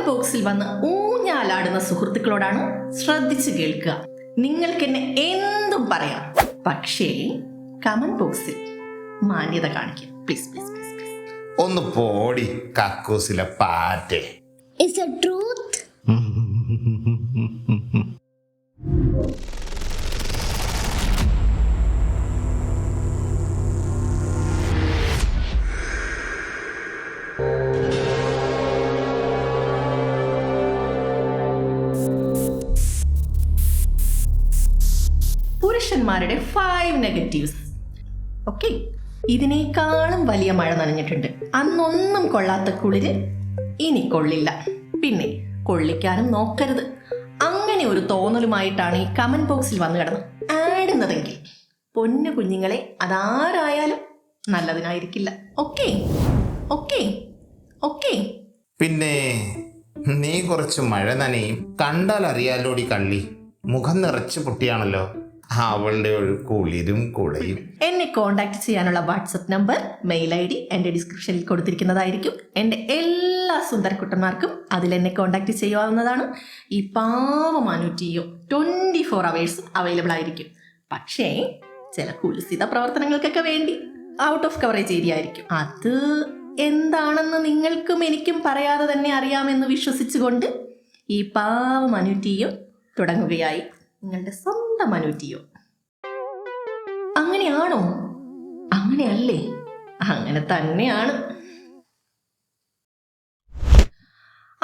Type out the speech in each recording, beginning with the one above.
Comment ബോക്സിൽ വന്ന് ഊഞ്ഞാലാടുന്ന സുഹൃത്തുക്കളോടാണ് ശ്രദ്ധിച്ചു കേൾക്കുക. നിങ്ങൾക്ക് എന്നെ എന്തും പറയാം, പക്ഷേ കമന്റ് ബോക്സിൽ മാന്യത കാണിക്കുക. Please please please please. ഒന്ന് പോടി കക്കൂസിലെ പാറ്റേ. Is it truth? പുരുഷന്മാരുടെ 5 നെഗറ്റീവ്സ്. ഓക്കെ, ഇതിനേക്കാളും വലിയ മഴ നനഞ്ഞിട്ടുണ്ട്. അന്നൊന്നും കൊള്ളാത്ത കുളിര് ഇനി കൊള്ളില്ല, പിന്നെ കൊള്ളിക്കാനും നോക്കരുത്. അങ്ങനെ ഒരു തോന്നലുമായിട്ടാണ് ഈ കമന്റ് ബോക്സിൽ വന്നു കിടന്ന് ആടുന്നതെങ്കിൽ പൊന്നു കുഞ്ഞുങ്ങളെ, അതാരായാലും നല്ലതിനായിരിക്കില്ല. Okay okay okay. പിന്നെ നീ കുറച്ച് മഴ നനയും, കണ്ടാൽ അറിയാലോടി കള്ളി. മുഖം നിറച്ച് പൊട്ടിയാണല്ലോ. അവളുടെ ഒരു കുളിരും കുളയും. എന്നെ കോണ്ടാക്ട് ചെയ്യാനുള്ള വാട്സപ്പ് നമ്പർ, മെയിൽ ID എൻ്റെ ഡിസ്ക്രിപ്ഷനിൽ കൊടുത്തിരിക്കുന്നതായിരിക്കും. എൻ്റെ എല്ലാ സുന്ദരക്കുട്ടന്മാർക്കും അതിൽ എന്നെ കോണ്ടാക്ട് ചെയ്യാവുന്നതാണ്. ഈ പാവം അനുറ്റിയോ 24 hours അവൈലബിൾ ആയിരിക്കും. പക്ഷേ ചില കുൽസിത പ്രവർത്തനങ്ങൾക്കൊക്കെ വേണ്ടി ഔട്ട് ഓഫ് കവറേജ് ഏരിയ ആയിരിക്കും. അത് എന്താണെന്ന് നിങ്ങൾക്കും എനിക്കും പറയാതെ തന്നെ അറിയാമെന്ന് വിശ്വസിച്ചുകൊണ്ട് ഈ പാവം അനുറ്റിയോ തുടങ്ങുകയായി. നിങ്ങളുടെ സ്വന്തം അനുറ്റിയോ. അങ്ങനെയാണോ? അങ്ങനെയല്ലേ? അങ്ങനെ തന്നെയാണ്.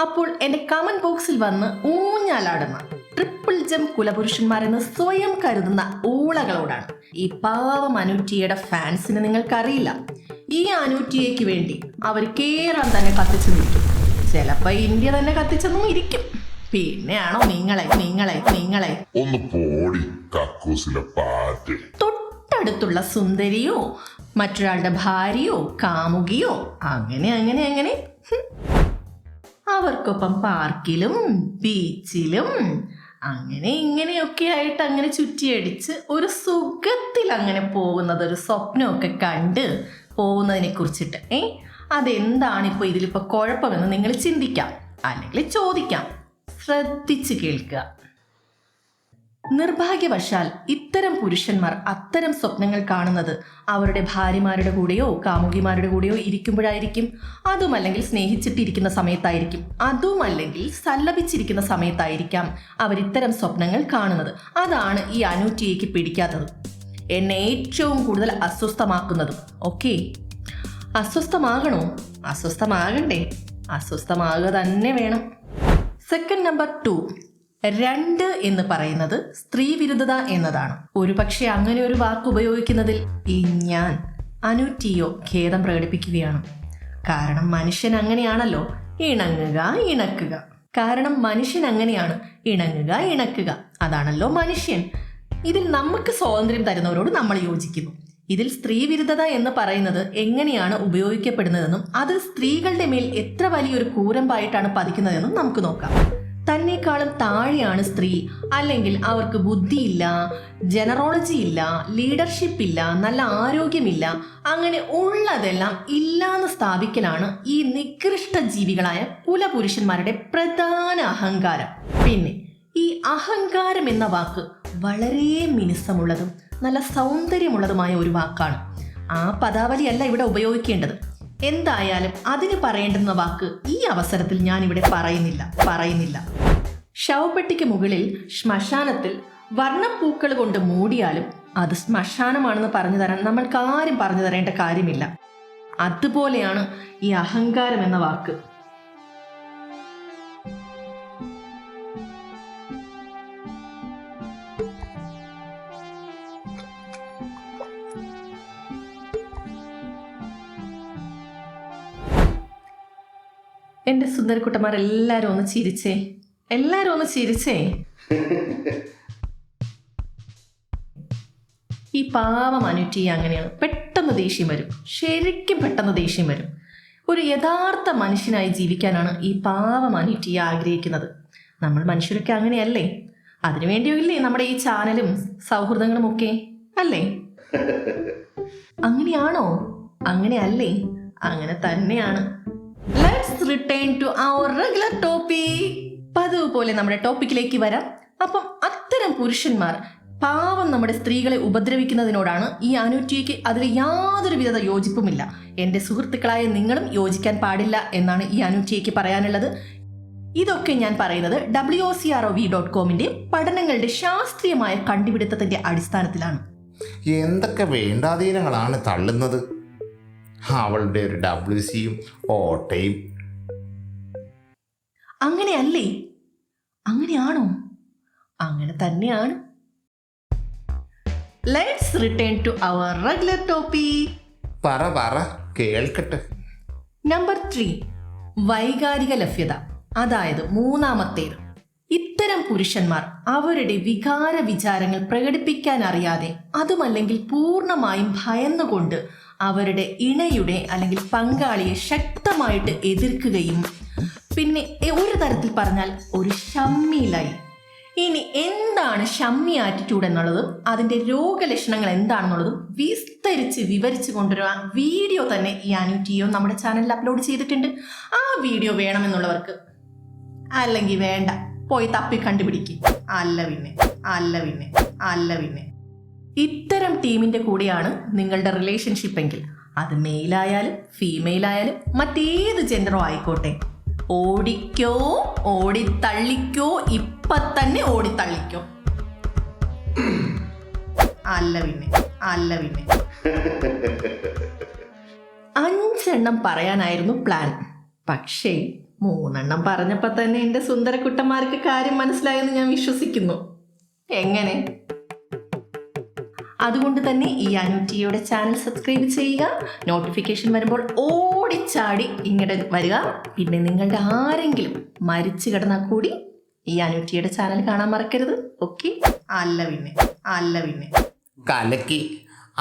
അപ്പോൾ എന്റെ കമന്റ് ബോക്സിൽ വന്ന് ഊഞ്ഞാലാടുന്ന ട്രിപ്പിൾ ജംപ് കുലപുരുഷന്മാരെന്ന് സ്വയം കരുതുന്ന ഊളകളോടാണ്. ഈ പാവം അനൂറ്റിയുടെ ഫാൻസിന് നിങ്ങൾക്കറിയില്ല, ഈ അനൂറ്റിയയ്ക്ക് വേണ്ടി അവർ കേരളം തന്നെ കത്തിച്ചു നിൽക്കും. ചിലപ്പോ ഇന്ത്യ തന്നെ കത്തിച്ചെന്നും ഇരിക്കും. പിന്നെയാണോ നിങ്ങളെ ഒന്ന് പോടി കക്കൂസിലെ പാറ്റ്. തൊട്ടടുത്തുള്ള സുന്ദരിയോ മറ്റൊരാളുടെ ഭാര്യയോ കാമുകിയോ അങ്ങനെ അവർക്കൊപ്പം പാർക്കിലും ബീച്ചിലും അങ്ങനെ ഇങ്ങനെയൊക്കെ ആയിട്ട് അങ്ങനെ ചുറ്റിയടിച്ച് ഒരു സുഖത്തിൽ അങ്ങനെ പോകുന്നത്, ഒരു സ്വപ്നമൊക്കെ കണ്ട് പോകുന്നതിനെ കുറിച്ചിട്ട് അതെന്താണിപ്പോൾ ഇതിലിപ്പോൾ കുഴപ്പമെന്ന് നിങ്ങൾ ചിന്തിക്കാം, അല്ലെങ്കിൽ ചോദിക്കാം. ശ്രദ്ധിച്ച് കേൾക്കുക. നിർഭാഗ്യവശാൽ ഇത്തരം പുരുഷന്മാർ അത്തരം സ്വപ്നങ്ങൾ കാണുന്നത് അവരുടെ ഭാര്യമാരുടെ കൂടെയോ കാമുകിമാരുടെ കൂടെയോ ഇരിക്കുമ്പോഴായിരിക്കും. അതുമല്ലെങ്കിൽ സ്നേഹിച്ചിട്ടിരിക്കുന്ന സമയത്തായിരിക്കും. അതുമല്ലെങ്കിൽ സല്ലപിച്ചിരിക്കുന്ന സമയത്തായിരിക്കാം അവർ ഇത്തരം സ്വപ്നങ്ങൾ കാണുന്നത്. അതാണ് ഈ അനൂറ്റിയയ്ക്ക് പിടിക്കാത്തത്, എന്നെ ഏറ്റവും കൂടുതൽ അസ്വസ്ഥമാക്കുന്നതും. ഓക്കെ, അസ്വസ്ഥമാകണോ? അസ്വസ്ഥമാകണ്ടേ? അസ്വസ്ഥമാകുക തന്നെ വേണം. സെക്കൻഡ് നമ്പർ 2, 2 എന്ന് പറയുന്നത് സ്ത്രീ വിരുദ്ധത എന്നതാണ്. ഒരു പക്ഷെ അങ്ങനെ ഒരു വാക്ക് ഉപയോഗിക്കുന്നതിൽ ഈ ഞാൻ അനൂറ്റിയോ ഖേദം പ്രകടിപ്പിക്കുകയാണ്. കാരണം മനുഷ്യൻ അങ്ങനെയാണല്ലോ, ഇണക്കുക. കാരണം മനുഷ്യൻ അങ്ങനെയാണ്, ഇണക്കുക. അതാണല്ലോ മനുഷ്യൻ. ഇതിൽ നമുക്ക് സ്വാതന്ത്ര്യം തരുന്നവരോട് നമ്മൾ യോജിക്കുന്നു. ഇതിൽ സ്ത്രീ വിരുദ്ധത എന്ന് പറയുന്നത് എങ്ങനെയാണ് ഉപയോഗിക്കപ്പെടുന്നതെന്നും അത് സ്ത്രീകളുടെ മേൽ എത്ര വലിയൊരു കൂരമ്പായിട്ടാണ് പതിക്കുന്നതെന്നും നമുക്ക് നോക്കാം. തന്നെക്കാളും താഴെയാണ് സ്ത്രീ, അല്ലെങ്കിൽ അവർക്ക് ബുദ്ധിയില്ല, ജനറോളജി ഇല്ല, ലീഡർഷിപ്പ് ഇല്ല, നല്ല ആരോഗ്യമില്ല, അങ്ങനെ ഉള്ളതെല്ലാം ഇല്ലാന്ന് സ്ഥാപിക്കലാണ് ഈ നികൃഷ്ട ജീവികളായ കുലപുരുഷന്മാരുടെ പ്രധാന അഹങ്കാരം. പിന്നെ ഈ അഹങ്കാരം എന്ന വാക്ക് വളരെ മിനുസമുള്ളതും നല്ല സൗന്ദര്യമുള്ളതുമായ ഒരു വാക്കാണ്. ആ പദാവലിയല്ല ഇവിടെ ഉപയോഗിക്കേണ്ടത്. എന്തായാലും അതിന് പറയേണ്ടുന്ന വാക്ക് ഈ അവസരത്തിൽ ഞാൻ ഇവിടെ പറയുന്നില്ല. ശവപ്പെട്ടിക്ക് മുകളിൽ ശ്മശാനത്തിൽ വർണ്ണപ്പൂക്കൾ കൊണ്ട് മൂടിയാലും അത് ശ്മശാനമാണെന്ന് പറഞ്ഞു തരാൻ നമ്മൾക്ക് ആരും പറഞ്ഞു തരേണ്ട കാര്യമില്ല. അതുപോലെയാണ് ഈ അഹങ്കാരം എന്ന വാക്ക്. എൻ്റെ സുന്ദരക്കുട്ടന്മാർ എല്ലാവരും ഒന്ന് ചിരിച്ചേ. ഈ പാവം അനുറ്റി അങ്ങനെയാണ്. പെട്ടെന്ന് ദേഷ്യം വരും, ശരിക്കും പെട്ടെന്ന് ദേഷ്യം വരും. ഒരു യഥാർത്ഥ മനുഷ്യനായി ജീവിക്കാനാണ് ഈ പാവം അനുറ്റി ആഗ്രഹിക്കുന്നത്. നമ്മൾ മനുഷ്യരൊക്കെ അങ്ങനെയല്ലേ? അതിനുവേണ്ടിയില്ലേ നമ്മുടെ ഈ ചാനലും സൗഹൃദങ്ങളും ഒക്കെ അല്ലേ? അങ്ങനെയാണോ? അങ്ങനെയല്ലേ? അങ്ങനെ തന്നെയാണ്. Let's return to our regular topic. പതിവ് പോലെ നമ്മുടെ ടോപ്പിക്കിലേക്ക് വരാം. അപ്പം അത്തരം പുരുഷന്മാർ പാവം നമ്മുടെ സ്ത്രീകളെ ഉപദ്രവിക്കുന്നതിനോടാണ് ഈ അനുറ്റിക്ക് അതിൽ യാതൊരു വിധ യോജിപ്പുമില്ല. എൻ്റെ സുഹൃത്തുക്കളായ നിങ്ങളും യോജിക്കാൻ പാടില്ല എന്നാണ് ഈ അനുറ്റിക്ക് പറയാനുള്ളത്. ഇതൊക്കെ ഞാൻ പറയുന്നത് WOCROV.com പഠനങ്ങളുടെ ശാസ്ത്രീയമായ കണ്ടുപിടുത്തത്തിന്റെ അടിസ്ഥാനത്തിലാണ്. എന്തൊക്കെ വേണ്ടാധീനങ്ങളാണ് തള്ളുന്നത്. അവളുടെ ഒരു WCയും ഓട്ടയും. അങ്ങനെയല്ലേ? അങ്ങനെയാണോ? അങ്ങനെ തന്നെയാണ്. Let's return to our regular topic. പറ കേൾക്കട്ടെ. നമ്പർ 3, വൈകാരിക ലഭ്യത. അതായത് മൂന്നാമത്തേത്. ഇത്തരം പുരുഷന്മാർ അവരുടെ വികാര വിചാരങ്ങൾ പ്രകടിപ്പിക്കാൻ അറിയാതെ, അതുമല്ലെങ്കിൽ പൂർണ്ണമായും ഭയന്നുകൊണ്ട് അവരുടെ ഇണയുടെ അല്ലെങ്കിൽ പങ്കാളിയെ ശക്തമായിട്ട് എതിർക്കുകയും, പിന്നെ ഒരു തരത്തിൽ പറഞ്ഞാൽ ഒരു ഷമ്മിയിലായി. ഇനി എന്താണ് ഷമ്മി ആറ്റിറ്റ്യൂഡ് എന്നുള്ളതും അതിൻ്റെ രോഗലക്ഷണങ്ങൾ എന്താണെന്നുള്ളതും വിസ്തരിച്ച് വിവരിച്ചു കൊണ്ടുവരാൻ വീഡിയോ തന്നെ ഈ അനുറ്റിയോ നമ്മുടെ ചാനലിൽ അപ്ലോഡ് ചെയ്തിട്ടുണ്ട്. ആ വീഡിയോ വേണമെന്നുള്ളവർക്ക്, അല്ലെങ്കിൽ വേണ്ട, പോയി തപ്പി കണ്ടുപിടിക്കും. അല്ല പിന്നെ ഇത്തരം ടീമിൻ്റെ കൂടെയാണ് നിങ്ങളുടെ റിലേഷൻഷിപ്പ് എങ്കിൽ, അത് മെയിലായാലും ഫീമെയിലായാലും മറ്റേത് ജെൻഡറോ ആയിക്കോട്ടെ, ഓടിക്കോ, ഓടിത്തള്ളിക്കോ, ഇപ്പൊ തന്നെ ഓടിത്തള്ളിക്കോ. അല്ല പിന്നെ 5 പറയാനായിരുന്നു പ്ലാൻ. പക്ഷേ 3 പറഞ്ഞപ്പോൾ തന്നെ എൻ്റെ സുന്ദരക്കുട്ടന്മാർക്ക് കാര്യം മനസ്സിലായെന്ന് ഞാൻ വിശ്വസിക്കുന്നു. എങ്ങനെ? അതുകൊണ്ട് തന്നെ ഈ അനുറ്റിയുടെ ചാനൽ സബ്സ്ക്രൈബ് ചെയ്യുക. നോട്ടിഫിക്കേഷൻ വരുമ്പോൾ ഓടിച്ചാടി ഇങ്ങോട്ട് വരിക. പിന്നെ നിങ്ങളുടെ ആരെങ്കിലും മരിച്ചു കിടന്നാൽ കൂടി ഈ അനുറ്റിയുടെ ചാനൽ കാണാൻ മറക്കരുത്. ഓക്കെ? അല്ല പിന്നെ കലക്കി.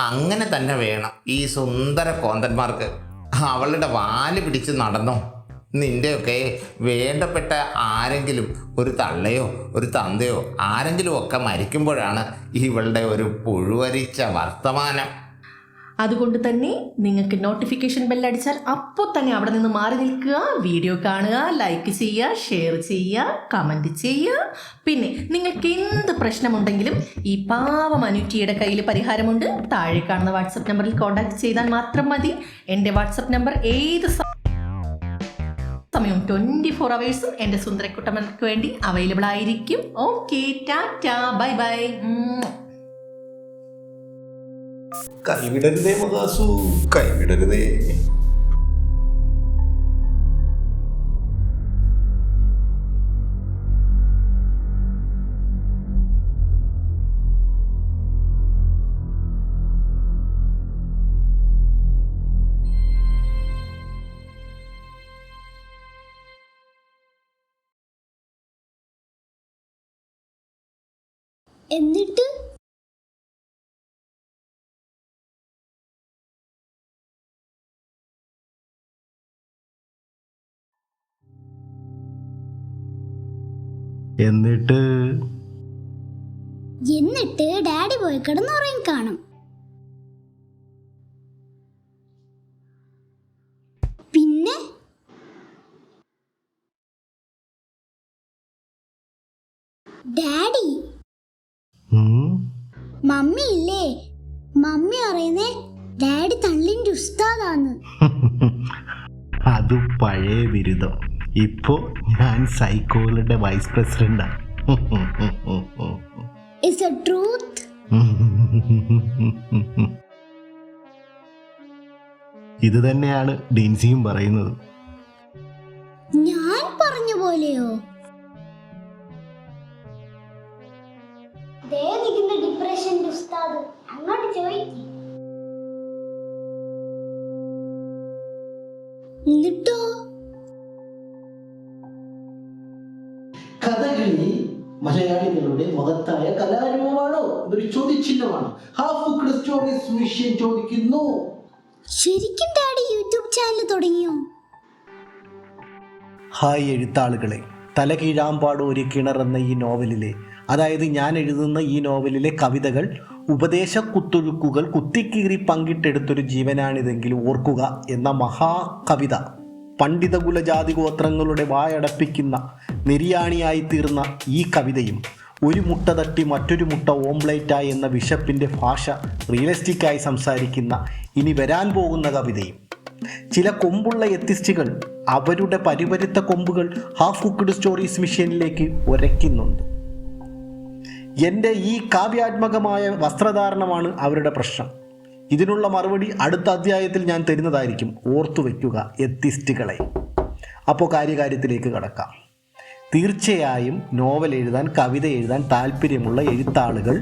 അങ്ങനെ തന്നെ വേണം ഈ സുന്ദര കോന്തന്മാർക്ക്. അവളുടെ വാല് പിടിച്ച് നടന്നോ. നിൻ്റെയൊക്കെ വേണ്ടപ്പെട്ട ആരെങ്കിലും, ഒരു തള്ളയോ ഒരു തന്തയോ ആരെങ്കിലും ഒക്കെ മരിക്കുമ്പോഴാണ് ഇവളുടെ ഒരു പുഴുവരിച്ച വർത്തമാനം. അതുകൊണ്ട് തന്നെ നിങ്ങൾക്ക് നോട്ടിഫിക്കേഷൻ ബെല്ലടിച്ചാൽ അപ്പോൾ തന്നെ അവിടെ നിന്ന് മാറി നിൽക്കുക, വീഡിയോ കാണുക, ലൈക്ക് ചെയ്യുക, ഷെയർ ചെയ്യുക, കമൻറ്റ് ചെയ്യുക. പിന്നെ നിങ്ങൾക്ക് എന്ത് പ്രശ്നമുണ്ടെങ്കിലും ഈ പാവം അനുറ്റിയുടെ കയ്യിൽ പരിഹാരമുണ്ട്. താഴെ കാണുന്ന വാട്സപ്പ് നമ്പറിൽ കോൺടാക്ട് ചെയ്താൽ മാത്രം മതി. എൻ്റെ വാട്സപ്പ് നമ്പർ ഏത് സമയവും 24 hours എൻ്റെ സുന്ദരക്കുട്ടമ്മക്ക് വേണ്ടി അവൈലബിൾ ആയിരിക്കും. Okay, tata, bye bye. കൈവിടരുതേ മകാസു, കൈവിടരുതേ. എന്നിട്ട് എന്നിട്ട് ഡാഡി പോയി കിടന്നുറങ്ങി കാണും. പിന്നെ ഡാഡി മമ്മി ഇല്ലേ, മമ്മി പറയുന്നേ ഡാഡി തള്ളിൻ്റെ ഉസ്താദാന്ന്. അത് പഴയ ബിരുദം. ഇപ്പോ ഞാൻ സൈക്കോളുടെ വൈസ് പ്രസിഡന്റാണ്. Is it truth? ഇത് തന്നെയാണ് ഡെൻസിയും പറയുന്നത്. ഞാൻ പറഞ്ഞ പോലെയോ? ഡിപ്രഷന്റെ ഉസ്താദ് അങ്ങോട്ട് ചോദിക്കും. എന്നിട്ടോ കഥകളി മലയാളികളുടെ മഹത്തായ കലാരൂപമാണോ? ഇതൊരു ചോദ്യചിഹ്നമാണ്. ഹാഫ് കുക്ക്ഡ് സ്റ്റോറീസ് മിഷൻ ചോദിക്കുന്നു. ശരിക്കും ഡാഡി യൂട്യൂബ് ചാനൽ തുടങ്ങിയോ? ഹായ് എഴുത്താളുകളെ, തലകീഴാമ്പാട് ഒരു കിണർ എന്ന ഈ നോവലിലെ, അതായത് ഞാൻ എഴുതുന്ന ഈ നോവലിലെ കവിതകൾ ഉപദേശ കുത്തൊഴുക്കുകൾ കുത്തിക്കീറി പങ്കിട്ടെടുത്തൊരു ജീവനാണിതെങ്കിൽ ഓർക്കുക എന്ന മഹാകവിത പണ്ഡിതകുല ജാതി ഗോത്രങ്ങളുടെ വായടപ്പിക്കുന്ന നിര്യാണിയായി തീർന്ന ഈ കവിതയും ഒരു മുട്ട തട്ടി മറ്റൊരു മുട്ട ഓംപ്ലേറ്റായി എന്ന വിശപ്പിൻ്റെ ഭാഷ റിയലിസ്റ്റിക്കായി സംസാരിക്കുന്ന ഇനി വരാൻ പോകുന്ന കവിതയും ചില കൊമ്പുള്ള എത്തിസ്റ്റുകൾ അവരുടെ പരിപരുത്ത കൊമ്പുകൾ ഹാഫ് കുക്ക്ഡ് സ്റ്റോറീസ് മിഷനിലേക്ക് ഉരയ്ക്കുന്നുണ്ട്. എൻ്റെ ഈ കാവ്യാത്മകമായ വസ്ത്രധാരണമാണ് അവരുടെ പ്രശ്നം. ഇതിനുള്ള മറുപടി അടുത്ത അധ്യായത്തിൽ ഞാൻ തരുന്നതായിരിക്കും. ഓർത്തു വയ്ക്കുക എത്തിസ്റ്റുകളെ. അപ്പോൾ കാര്യത്തിലേക്ക് കടക്കാം. തീർച്ചയായും നോവൽ എഴുതാൻ, കവിത എഴുതാൻ താല്പര്യമുള്ള എഴുത്താളുകൾ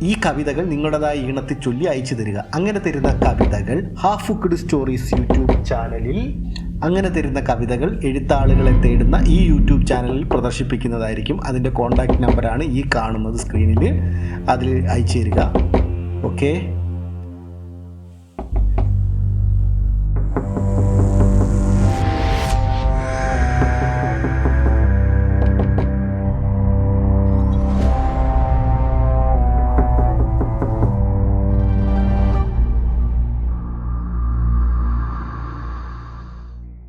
ഈ കവിതകൾ നിങ്ങളുടേതായ ഈണത്തിൽ ചൊല്ലി അയച്ചു തരിക. അങ്ങനെ തരുന്ന കവിതകൾ ഹാഫ് കുക്ക്ഡ് സ്റ്റോറീസ് യൂട്യൂബ് ചാനലിൽ എഴുത്താളുകളെ തേടുന്ന ഈ യൂട്യൂബ് ചാനലിൽ പ്രദർശിപ്പിക്കുന്നതായിരിക്കും. അതിൻ്റെ കോൺടാക്റ്റ് നമ്പറാണ് ഈ കാണുന്നത് സ്ക്രീനിൽ. അതിൽ അയച്ചു തരിക. ഓക്കെ.